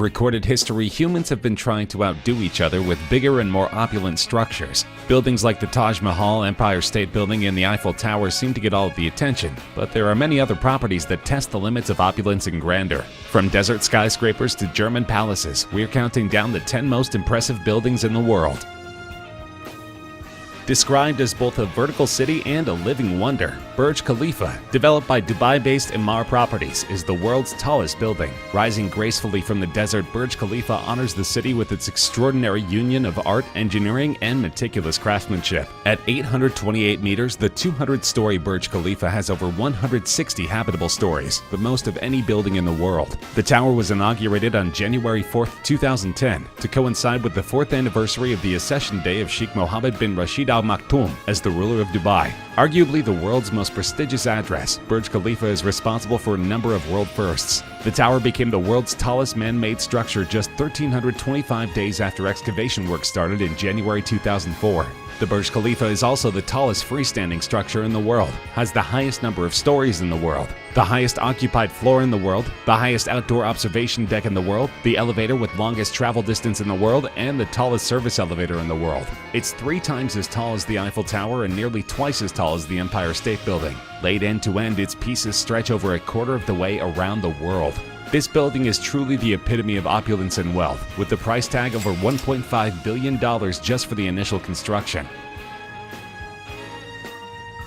recorded history, humans have been trying to outdo each other with bigger and more opulent structures. Buildings like the Taj Mahal, Empire State Building, and the Eiffel Tower seem to get all of the attention, but there are many other properties that test the limits of opulence and grandeur. From desert skyscrapers to German palaces, we're counting down the 10 most impressive buildings in the world. Described as both a vertical city and a living wonder, Burj Khalifa, developed by Dubai-based Emaar Properties, is the world's tallest building. Rising gracefully from the desert, Burj Khalifa honors the city with its extraordinary union of art, engineering, and meticulous craftsmanship. At 828 meters, the 200-story Burj Khalifa has over 160 habitable stories, the most of any building in the world. The tower was inaugurated on January 4, 2010, to coincide with the 4th anniversary of the accession day of Sheikh Mohammed bin Rashid Al Maktoum as the ruler of Dubai. Arguably the world's most prestigious address, Burj Khalifa is responsible for a number of world firsts. The tower became the world's tallest man-made structure just 1,325 days after excavation work started in January 2004. The Burj Khalifa is also the tallest freestanding structure in the world, has the highest number of stories in the world, the highest occupied floor in the world, the highest outdoor observation deck in the world, the elevator with longest travel distance in the world, and the tallest service elevator in the world. It's 3 times as tall as the Eiffel Tower and nearly twice as tall as the Empire State Building. Laid end to end, its pieces stretch over a quarter of the way around the world. This building is truly the epitome of opulence and wealth, with the price tag over $1.5 billion just for the initial construction.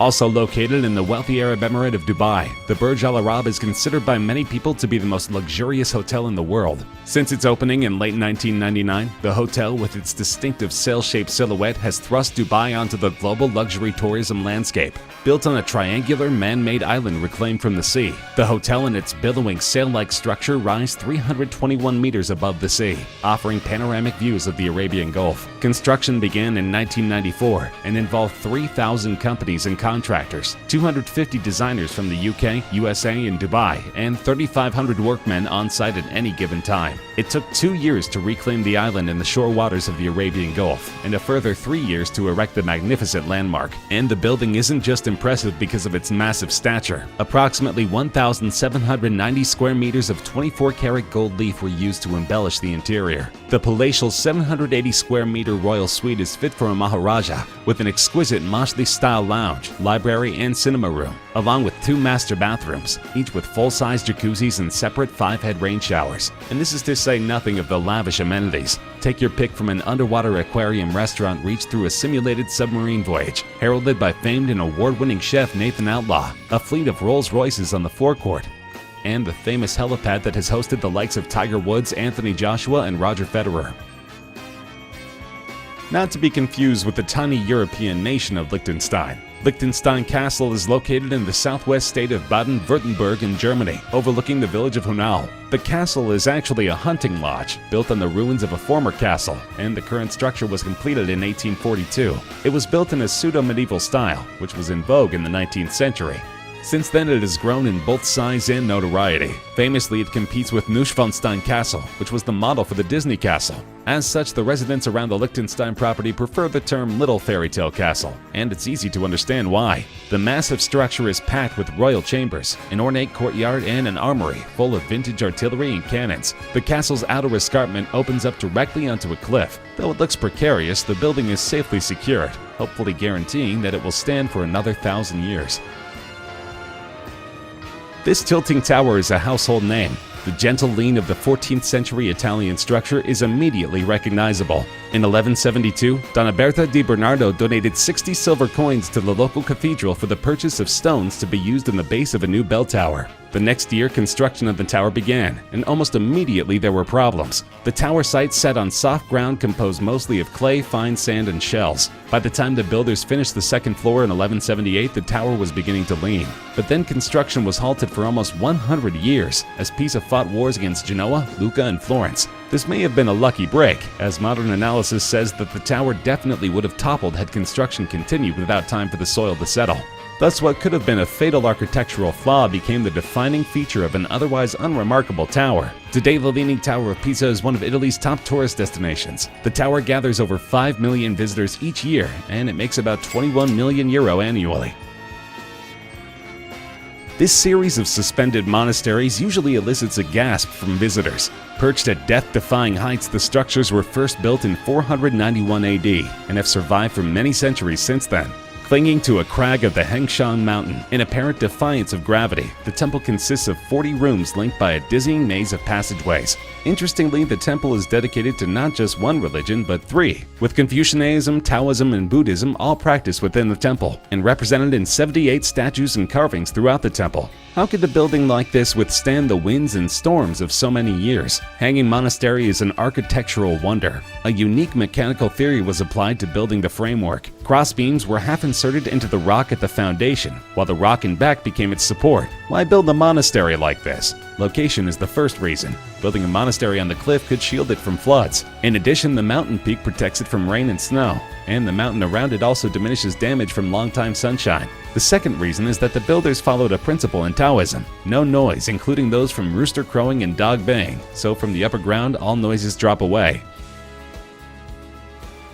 Also located in the wealthy Arab Emirate of Dubai, the Burj Al Arab is considered by many people to be the most luxurious hotel in the world. Since its opening in late 1999, the hotel, with its distinctive sail-shaped silhouette, has thrust Dubai onto the global luxury tourism landscape. Built on a triangular man-made island reclaimed from the sea, the hotel and its billowing sail-like structure rise 321 meters above the sea, offering panoramic views of the Arabian Gulf. Construction began in 1994 and involved 3,000 companies and contractors, 250 designers from the UK, USA, and Dubai, and 3,500 workmen on site at any given time. It took 2 years to reclaim the island and the shore waters of the Arabian Gulf, and a further 3 years to erect the magnificent landmark. And the building isn't just impressive because of its massive stature. Approximately 1,790 square meters of 24-karat gold leaf were used to embellish the interior. The palatial 780 square meter royal suite is fit for a Maharaja, with an exquisite Masjid-style lounge, library, and cinema room, along with 2 master bathrooms, each with full-size jacuzzis and separate 5-head rain showers. And this is to say nothing of the lavish amenities. Take your pick from an underwater aquarium restaurant reached through a simulated submarine voyage, heralded by famed and award-winning chef Nathan Outlaw, a fleet of Rolls-Royces on the forecourt, and the famous helipad that has hosted the likes of Tiger Woods, Anthony Joshua, and Roger Federer. Not to be confused with the tiny European nation of Liechtenstein. Liechtenstein Castle is located in the southwest state of Baden-Württemberg in Germany, overlooking the village of Hunau. The castle is actually a hunting lodge, built on the ruins of a former castle, and the current structure was completed in 1842. It was built in a pseudo-medieval style, which was in vogue in the 19th century. Since then, it has grown in both size and notoriety. Famously, it competes with Neuschwanstein Castle, which was the model for the Disney Castle. As such, the residents around the Liechtenstein property prefer the term Little Fairy Tale Castle, and it's easy to understand why. The massive structure is packed with royal chambers, an ornate courtyard, and an armory full of vintage artillery and cannons. The castle's outer escarpment opens up directly onto a cliff. Though it looks precarious, the building is safely secured, hopefully guaranteeing that it will stand for another 1,000 years. This tilting tower is a household name. The gentle lean of the 14th century Italian structure is immediately recognizable. In 1172, Doniberta di Bernardo donated 60 silver coins to the local cathedral for the purchase of stones to be used in the base of a new bell tower. The next year, construction of the tower began, and almost immediately there were problems. The tower site sat on soft ground composed mostly of clay, fine sand, and shells. By the time the builders finished the second floor in 1178, the tower was beginning to lean. But then construction was halted for almost 100 years, as Pisa fought wars against Genoa, Lucca, and Florence. This may have been a lucky break, as modern analysis says that the tower definitely would have toppled had construction continued without time for the soil to settle. Thus, what could have been a fatal architectural flaw became the defining feature of an otherwise unremarkable tower. Today, the Leaning Tower of Pisa is one of Italy's top tourist destinations. The tower gathers over 5 million visitors each year, and it makes about €21 million annually. This series of suspended monasteries usually elicits a gasp from visitors. Perched at death-defying heights, the structures were first built in 491 AD and have survived for many centuries since then. Clinging to a crag of the Hengshan Mountain, in apparent defiance of gravity, the temple consists of 40 rooms linked by a dizzying maze of passageways. Interestingly, the temple is dedicated to not just one religion, but three, with Confucianism, Taoism, and Buddhism all practiced within the temple, and represented in 78 statues and carvings throughout the temple. How could a building like this withstand the winds and storms of so many years? Hanging Monastery is an architectural wonder. A unique mechanical theory was applied to building the framework. Crossbeams were half inserted into the rock at the foundation, while the rock in back became its support. Why build a monastery like this? Location is the first reason. Building a monastery on the cliff could shield it from floods. In addition, the mountain peak protects it from rain and snow, and the mountain around it also diminishes damage from long-time sunshine. The second reason is that the builders followed a principle in Taoism: no noise, including those from rooster crowing and dog baying, so from the upper ground all noises drop away.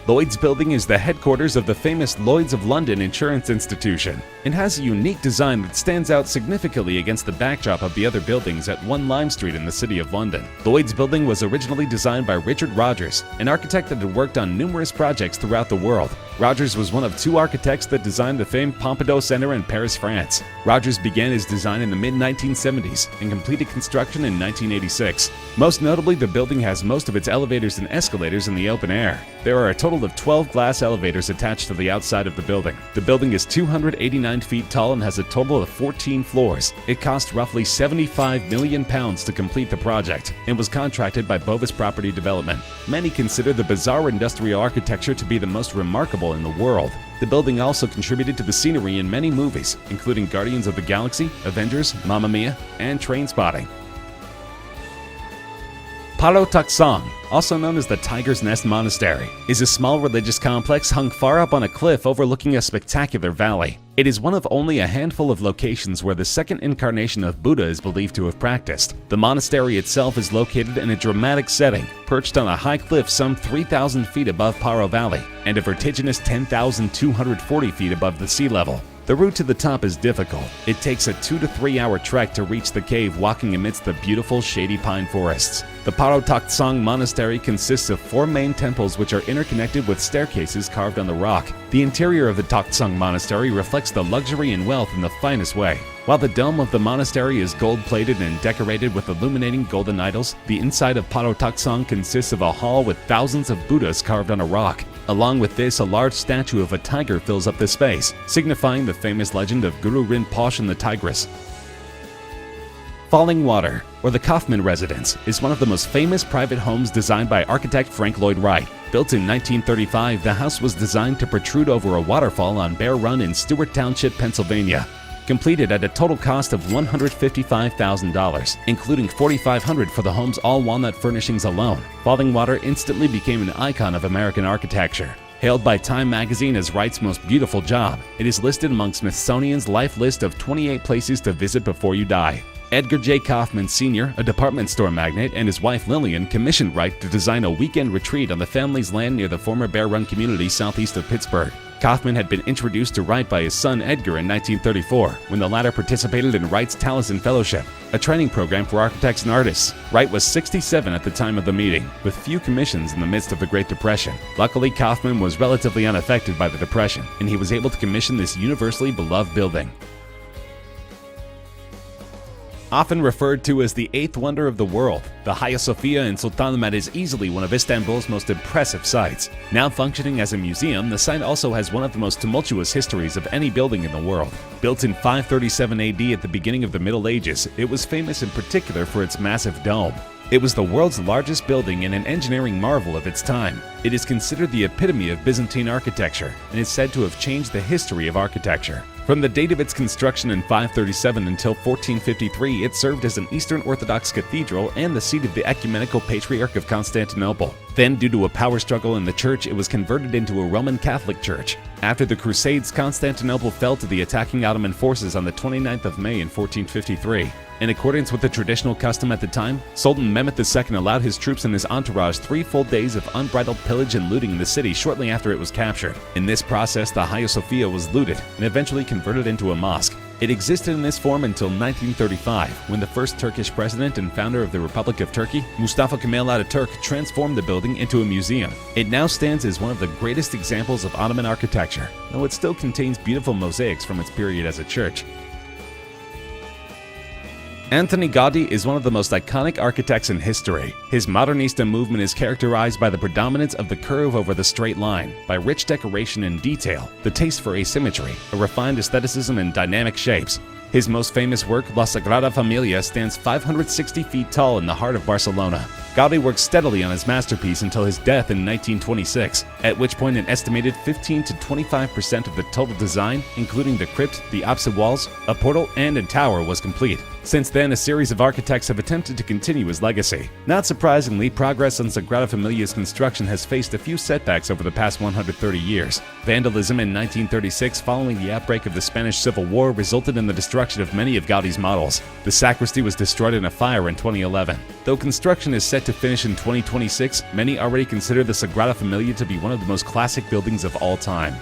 Lloyd's Building is the headquarters of the famous Lloyd's of London Insurance Institution. It has a unique design that stands out significantly against the backdrop of the other buildings at 1 Lime Street in the City of London. Lloyd's Building was originally designed by Richard Rogers, an architect that had worked on numerous projects throughout the world. Rogers was one of 2 architects that designed the famed Pompidou Center in Paris, France. Rogers began his design in the mid-1970s and completed construction in 1986. Most notably, the building has most of its elevators and escalators in the open air. There are a total of 12 glass elevators attached to the outside of the building. The building is 289 feet tall and has a total of 14 floors. It cost roughly £75 million to complete the project and was contracted by Bovis Property Development. Many consider the bizarre industrial architecture to be the most remarkable in the world. The building also contributed to the scenery in many movies, including Guardians of the Galaxy, Avengers, Mamma Mia, and Trainspotting. Paro Taksong, also known as the Tiger's Nest Monastery, is a small religious complex hung far up on a cliff overlooking a spectacular valley. It is one of only a handful of locations where the second incarnation of Buddha is believed to have practiced. The monastery itself is located in a dramatic setting, perched on a high cliff some 3,000 feet above Paro Valley and a vertiginous 10,240 feet above the sea level. The route to the top is difficult. It takes a 2 to 3 hour trek to reach the cave, walking amidst the beautiful shady pine forests. The Paro Taksong Monastery consists of 4 main temples which are interconnected with staircases carved on the rock. The interior of the Taksong Monastery reflects the luxury and wealth in the finest way. While the dome of the monastery is gold-plated and decorated with illuminating golden idols, the inside of Paro Taksong consists of a hall with thousands of Buddhas carved on a rock. Along with this, a large statue of a tiger fills up the space, signifying the famous legend of Guru Rinpoche and the tigress. Falling Water, or the Kaufman Residence, is one of the most famous private homes designed by architect Frank Lloyd Wright. Built in 1935, the house was designed to protrude over a waterfall on Bear Run in Stewart Township, Pennsylvania. Completed at a total cost of $155,000, including $4,500 for the home's all-walnut furnishings alone. Falling Water instantly became an icon of American architecture. Hailed by Time magazine as Wright's most beautiful job, it is listed among Smithsonian's Life list of 28 places to visit before you die. Edgar J. Kaufman Sr., a department store magnate, and his wife Lillian commissioned Wright to design a weekend retreat on the family's land near the former Bear Run community southeast of Pittsburgh. Kaufman had been introduced to Wright by his son Edgar in 1934, when the latter participated in Wright's Taliesin Fellowship, a training program for architects and artists. Wright was 67 at the time of the meeting, with few commissions in the midst of the Great Depression. Luckily, Kaufman was relatively unaffected by the Depression, and he was able to commission this universally beloved building. Often referred to as the 8th wonder of the world, the Hagia Sophia in Sultanahmet is easily one of Istanbul's most impressive sights. Now functioning as a museum, the site also has one of the most tumultuous histories of any building in the world. Built in 537 AD at the beginning of the Middle Ages, it was famous in particular for its massive dome. It was the world's largest building and an engineering marvel of its time. It is considered the epitome of Byzantine architecture and is said to have changed the history of architecture. From the date of its construction in 537 until 1453, it served as an Eastern Orthodox cathedral and the seat of the Ecumenical Patriarch of Constantinople. Then, due to a power struggle in the church, it was converted into a Roman Catholic church. After the Crusades, Constantinople fell to the attacking Ottoman forces on the 29th of May in 1453. In accordance with the traditional custom at the time, Sultan Mehmet II allowed his troops and his entourage 3 full days of unbridled pillage and looting in the city shortly after it was captured. In this process, the Hagia Sophia was looted and eventually converted into a mosque. It existed in this form until 1935, when the first Turkish president and founder of the Republic of Turkey, Mustafa Kemal Ataturk, transformed the building into a museum. It now stands as one of the greatest examples of Ottoman architecture, though it still contains beautiful mosaics from its period as a church. Anthony Gaudi is one of the most iconic architects in history. His Modernista movement is characterized by the predominance of the curve over the straight line, by rich decoration and detail, the taste for asymmetry, a refined aestheticism and dynamic shapes. His most famous work, La Sagrada Familia, stands 560 feet tall in the heart of Barcelona. Gaudi worked steadily on his masterpiece until his death in 1926, at which point an estimated 15 to 25% of the total design, including the crypt, the apse walls, a portal, and a tower, was complete. Since then, a series of architects have attempted to continue his legacy. Not surprisingly, progress on Sagrada Familia's construction has faced a few setbacks over the past 130 years. Vandalism in 1936, following the outbreak of the Spanish Civil War, resulted in the destruction of many of Gaudi's models. The sacristy was destroyed in a fire in 2011. Though construction is set to finish in 2026, many already consider the Sagrada Familia to be one of the most classic buildings of all time.